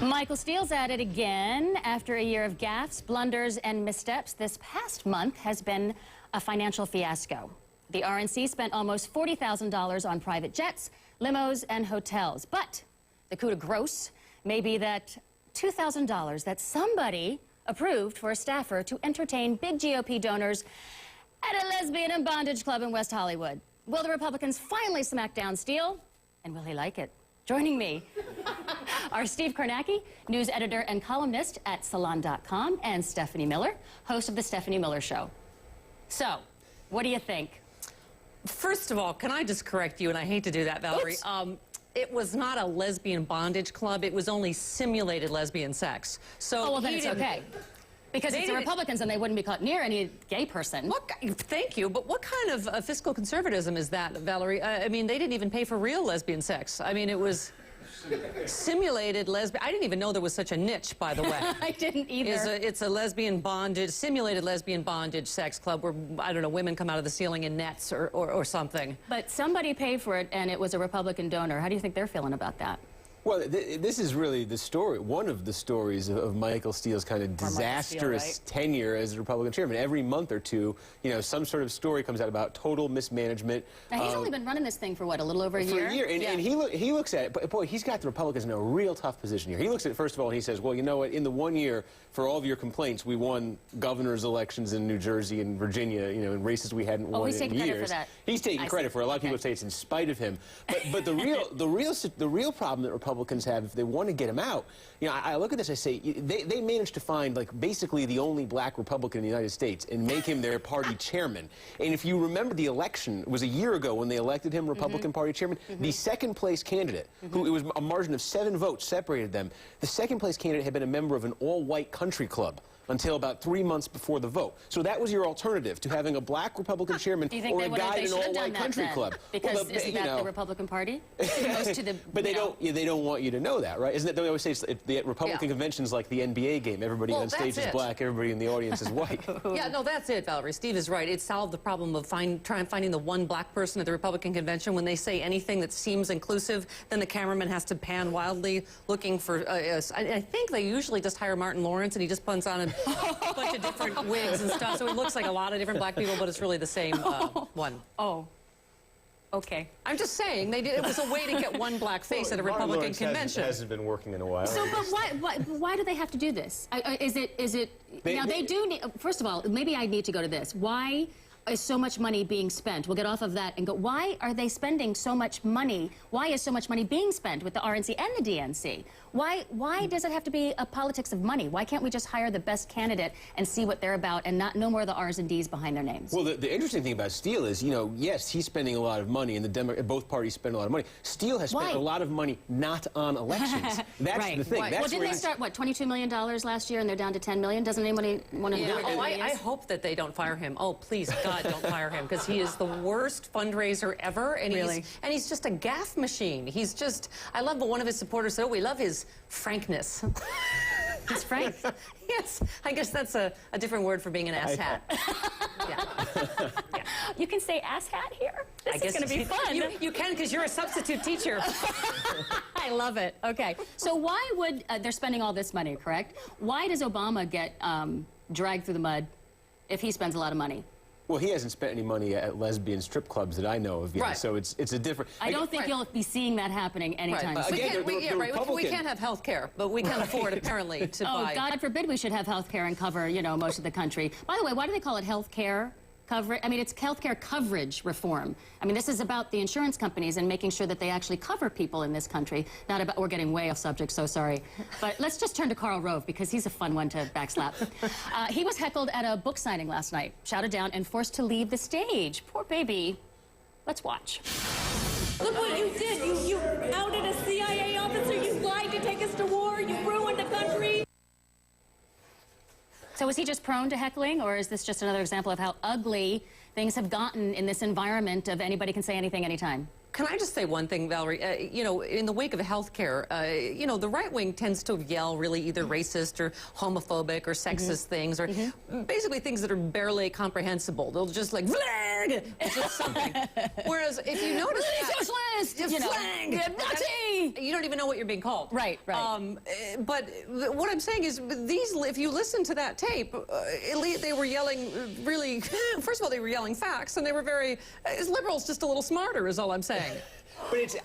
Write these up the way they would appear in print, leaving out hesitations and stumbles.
Michael Steele's at it again. After a year of gaffes, blunders, and missteps, this past month has been a financial fiasco. The RNC spent almost $40,000 on private jets, limos, and hotels. But the coup de grace may be that $2,000 that somebody approved for a staffer to entertain big GOP donors at a lesbian and bondage club in West Hollywood. Will the Republicans finally smack down Steele? And will he like it? Joining me are Steve Kornacki, news editor and columnist at Salon.com, and Stephanie Miller, host of The Stephanie Miller Show. So, what do you think? First of all, can I just correct you, and I hate to do that, Valerie. It was not a lesbian bondage club. It was only simulated lesbian sex. So oh, well, then it's okay. Because it's the Republicans, and they wouldn't be caught near any gay person. Thank you, but what kind of fiscal conservatism is that, Valerie? I mean, they didn't even pay for real lesbian sex. I mean, it was simulated lesbian. I didn't even know there was such a niche, by the way. I didn't either. It's a lesbian bondage, simulated lesbian bondage sex club where, I don't know, women come out of the ceiling in nets or something. But somebody paid for it, and it was a Republican donor. How do you think they're feeling about that? Well, this is really the story, one of the stories of Michael Steele's kind of disastrous tenure as a Republican chairman. Every month or two, you know, some sort of story comes out about total mismanagement. Now, he's only been running this thing for, what, a little over a year? For a year, and he looks at it, but boy, he's got the Republicans in a real tough position here. He looks at it, first of all, and he says, well, you know what, in the 1 year, for all of your complaints, we won governor's elections in New Jersey and Virginia, you know, in races we hadn't won in years. He's taking credit for that. He's taking credit for it. A lot of people say it's in spite of him. But the real problem that Republicans have, if they want to get him out, you know, I look at this, I say, they managed to find, like, basically the only black Republican in the United States and make him their party chairman. And if you remember the election, it was a year ago when they elected him Republican Party chairman, the second place candidate, who it was a margin of 7 votes separated them, the second place candidate had been a member of an all-white country club until about 3 months before the vote. So that was your alternative to having a black Republican chairman or a guy in an all-white country club. Because isn't that the Republican Party? But they don't want you to know that, right? Isn't that, they always say the Republican convention's like the NBA game. Everybody on stage is black, everybody in the audience is white. Yeah, no, that's it, Valerie. Steve is right. It solved the problem of finding the one black person at the Republican convention. When they say anything that seems inclusive, then the cameraman has to pan wildly looking for, I think they usually just hire Martin Lawrence and he just puts on a bunch of different wigs and stuff, so it looks like a lot of different black people, but it's really the same one. Oh. Okay. I'm just saying, it was a way to get one black face at a Republican convention. Hasn't been working in a while. So, but why do they have to do this? They do need, first of all, maybe I need to go to this. Why is so much money being spent? We'll get off of that and go, why are they spending so much money? Why is so much money being spent with the RNC and the DNC? Why does it have to be a politics of money? Why can't we just hire the best candidate and see what they're about and no more of the R's and D's behind their names? Well, the interesting thing about Steele is, you know, yes, he's spending a lot of money, and both parties spend a lot of money. Steele has spent a lot of money not on elections. That's the thing. Well, didn't they start, what, $22 million last year, and they're down to $10 million? Doesn't anybody want to do it? Oh, I hope that they don't fire him. Oh, please, God, don't fire him, because he is the worst fundraiser ever, and he's just a gaffe machine. He's just, I love what one of his supporters said, oh, we love his frankness. He's frank? Yes, I guess that's a different word for being an asshat. You can say asshat here? This is going to be fun. You can, because you're a substitute teacher. I love it. Okay. So why would, they're spending all this money, correct? Why does Obama get dragged through the mud if he spends a lot of money? Well, he hasn't spent any money at lesbian strip clubs that I know of yet, so it's a different... I don't think you'll be seeing that happening anytime soon. We can't have health care, but we can afford, apparently, to buy... Oh, God forbid we should have health care and cover, you know, most of the country. By the way, why do they call it health care coverage? I mean, it's health care coverage reform. I mean, this is about the insurance companies and making sure that they actually cover people in this country, not about... We're getting way off subject, so sorry. But let's just turn to Karl Rove, because he's a fun one to backslap. He was heckled at a book signing last night, shouted down, and forced to leave the stage. Poor baby. Let's watch. Look what you did. You outed a CIA officer. You lied to take us to war. You ruined the country. So is he just prone to heckling, or is this just another example of how ugly things have gotten in this environment of anybody can say anything anytime? Can I just say one thing, Valerie? You know, in the wake of healthcare, you know, the right wing tends to yell really either racist or homophobic or sexist things, or basically things that are barely comprehensible. They'll just like, flag! It's just something. Whereas if you notice Socialist! You know, flag! Nazi! You don't even know what you're being called. Right, right. But what I'm saying is, these, if you listen to that tape, they were yelling really, first of all, they were yelling facts, and they were very, as liberals, just a little smarter is all I'm saying. But it's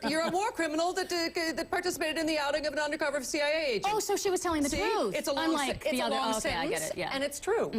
You're a war criminal that participated in the outing of an undercover CIA agent. Oh, so she was telling the See? truth. It's a long, unlike the other. long Okay, sentence, I get it. Yeah, and it's true.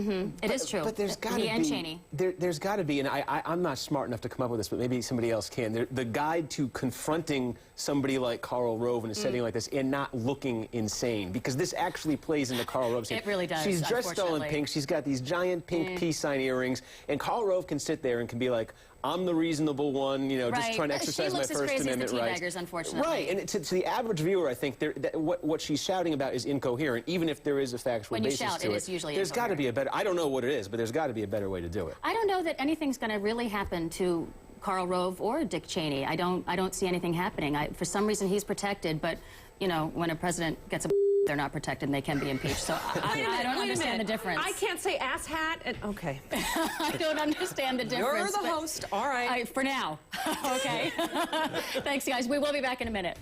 It is true. But there's got to be. And Cheney. There's got to be, and I'm not smart enough to come up with this, but maybe somebody else can. The guide to confronting somebody like Karl Rove in a setting like this and not looking insane, because this actually plays into Karl Rove's. It really does. She's dressed all in pink. She's got these giant pink peace sign earrings, and Karl Rove can sit there and can be like, I'm the reasonable one, you know, just trying to exercise my First Amendment rights. She looks as crazy as the teenagers, unfortunately. Right, and to the average viewer, I think what she's shouting about is incoherent, even if there is a factual basis to it. When you shout, it is usually There's got to be a better, I don't know what it is, but there's got to be a better way to do it. I don't know that anything's going to really happen to Karl Rove or Dick Cheney. I don't see anything happening. For some reason, he's protected, but, you know, when a president gets a they're not protected and they can be impeached. So I don't understand the difference. I can't say asshat and okay. I don't understand the difference. You're the host. All right. For now. Okay. Thanks, guys. We will be back in a minute.